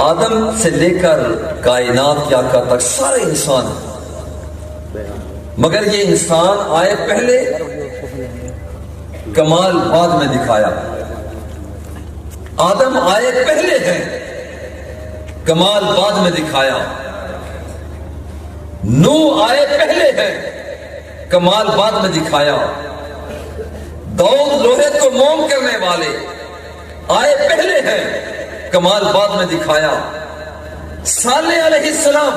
آدم سے لے کر کائنات کے آقا تک سارے انسان ہیں، مگر یہ انسان آئے پہلے، کمال بعد میں دکھایا۔ آدم آئے پہلے ہیں، کمال بعد میں دکھایا۔ نوح آئے پہلے ہیں، کمال بعد میں دکھایا۔ داؤد لوہے کو موم کرنے والے آئے پہلے ہیں، کمال بعد میں دکھایا۔ صالح علیہ السلام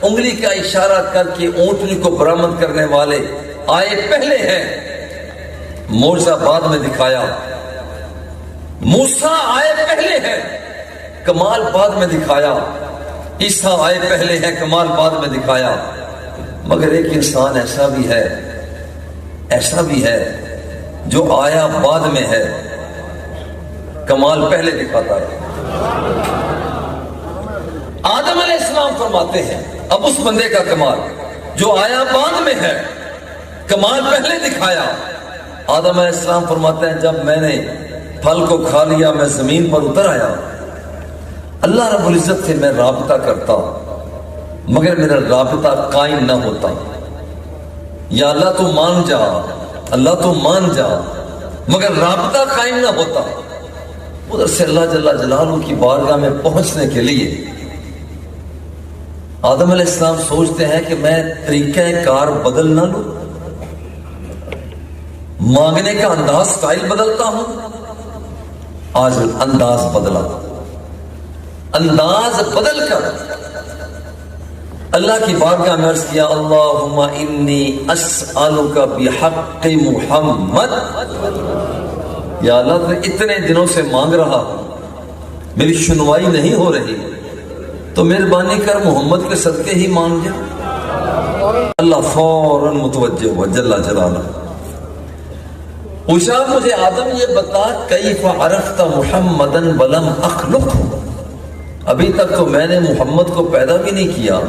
انگلی کا اشارہ کر کے اونٹنی کو برآمد کرنے والے آئے پہلے ہیں، معجزہ بعد میں دکھایا۔ موسیٰ آئے پہلے ہیں، کمال بعد میں دکھایا۔ عیسیٰ آئے پہلے ہیں، کمال بعد میں دکھایا۔ مگر ایک انسان ایسا بھی ہے جو آیا بعد میں ہے، کمال پہلے دکھاتا ہے۔ آدم علیہ السلام فرماتے ہیں اب اس بندے کا کمال جو آیا بعد میں ہے، کمال پہلے دکھایا۔ آدم علیہ السلام فرماتے ہیں جب میں نے پھل کو کھا لیا، میں زمین پر اتر آیا، اللہ رب العزت سے میں رابطہ کرتا مگر میرا رابطہ قائم نہ ہوتا۔ یا اللہ تو مان جا، اللہ تو مان جا، مگر رابطہ قائم نہ ہوتا۔ ادھر سے اللہ جل جلالہ کی بارگاہ میں پہنچنے کے لیے آدم علیہ السلام سوچتے ہیں کہ میں طریقہ کار بدل نہ لوں، مانگنے کا انداز سٹائل بدلتا ہوں۔ آج انداز بدلا، انداز بدل کر اللہ کی بارگاہ میں عرض کیا اللہم انی اسألک بحق محمد، یا اللہ اتنے دنوں سے مانگ رہا میری سنوائی نہیں ہو رہی، تو مہربانی کر محمد کے صدقے ہی مان جا۔ اللہ فوراً متوجہ ہوا جل جلالہ، پوچھا مجھے آدم یہ بتا کیف عرفت محمدًا ولم اخلقہ، ابھی تک تو میں نے محمد کو پیدا بھی نہیں کیا،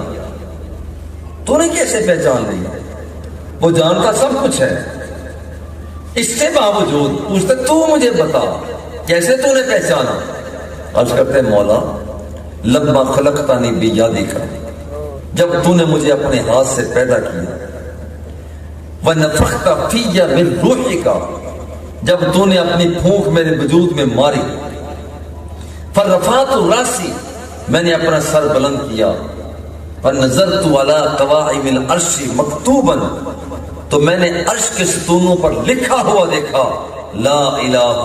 تو نے کیسے پہچان لی؟ وہ جانتا سب کچھ ہے، اس سے باوجود پوچھتا تو مجھے بتا کیسے تو نے پہچانا؟ عرض کرتے مولا لما خلقتنی بیدک، جب تو نے مجھے اپنے ہاتھ سے پیدا کیا، ونفخت فی من روحک، جب تو نے اپنی پھونک میرے وجود میں ماری، فرفعت راسی، میں نے اپنا سر بلند کیا، فنظرت علی قواعد العرش مکتوبا، تو میں نے عرش کے ستونوں پر لکھا ہوا دیکھا لا الہ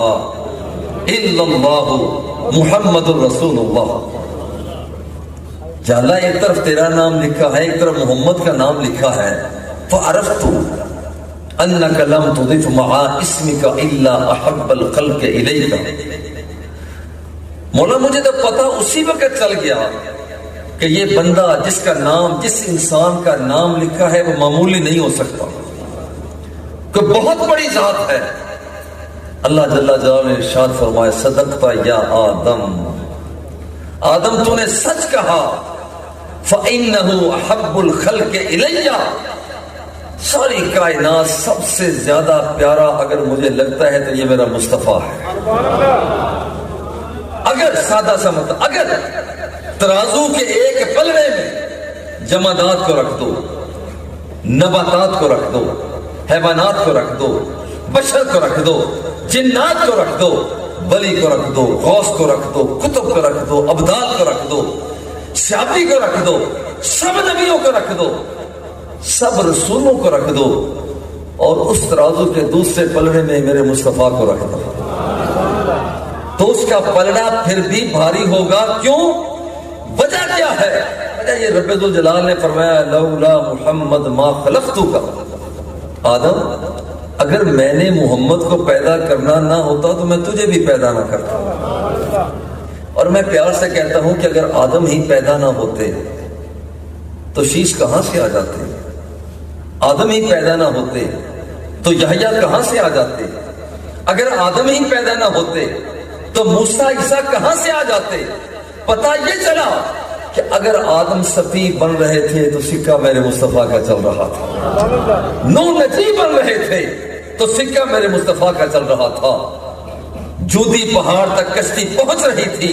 الا اللہ محمد الرسول اللہ۔ یا اللہ ایک طرف تیرا نام لکھا ہے، ایک طرف محمد کا نام لکھا ہے، فعرفت انک لم تضف مع اسمک الا احب الخلق الیک، مولا مجھے تو پتا اسی وقت چل گیا کہ یہ بندہ جس کا نام، جس انسان کا نام لکھا ہے وہ معمولی نہیں ہو سکتا، کہ بہت بڑی ذات ہے۔ اللہ جل جلالہ نے ارشاد فرمایا صدقت یا آدم، آدم تو نے سچ کہا، فَإِنَّهُ أَحَبُّ الْخَلْقِ إِلَيَّ، ساری کائنات سب سے زیادہ پیارا اگر مجھے لگتا ہے تو یہ میرا مصطفیٰ ہے۔ اگر سادہ سا مطلب، اگر ترازو کے ایک پلڑے میں جمادات کو رکھ دو، نباتات کو رکھ دو، حیوانات کو رکھ دو، بشر کو رکھ دو، جنات کو رکھ دو، ولی کو رکھ دو، غوث کو رکھ دو، کتب کو رکھ دو، ابدال کو رکھ دو، صحابی کو رکھ دو، سب نبیوں کو رکھ دو، سب رسولوں کو رکھ دو، اور اس ترازو کے دوسرے پلڑے میں میرے مصطفیٰ کو رکھ دو، تو اس کا پلڑا پھر بھی بھاری ہوگا۔ کیوں؟ وجہ کیا ہے؟ وجہ یہ رب ذوالجلال نے فرمایا لولا محمد ما خلقتک، آدم اگر میں نے محمد کو پیدا کرنا نہ ہوتا تو میں تجھے بھی پیدا نہ کرتا۔ اور میں پیار سے کہتا ہوں کہ اگر آدم ہی پیدا نہ ہوتے تو شیش کہاں سے آ جاتے؟ آدم ہی پیدا نہ ہوتے تو یحییٰ کہاں سے آ جاتے؟ اگر آدم ہی پیدا نہ ہوتے تو موسیٰ عیسیٰ کہاں سے آ جاتے؟ پتہ یہ چلا کہ اگر آدم صفی بن رہے تھے تو سکہ میرے مصطفیٰ کا چل رہا تھا، نو نجی بن رہے تھے تو سکہ میرے مصطفیٰ کا چل رہا تھا، جودی پہاڑ تک کشتی پہنچ رہی تھی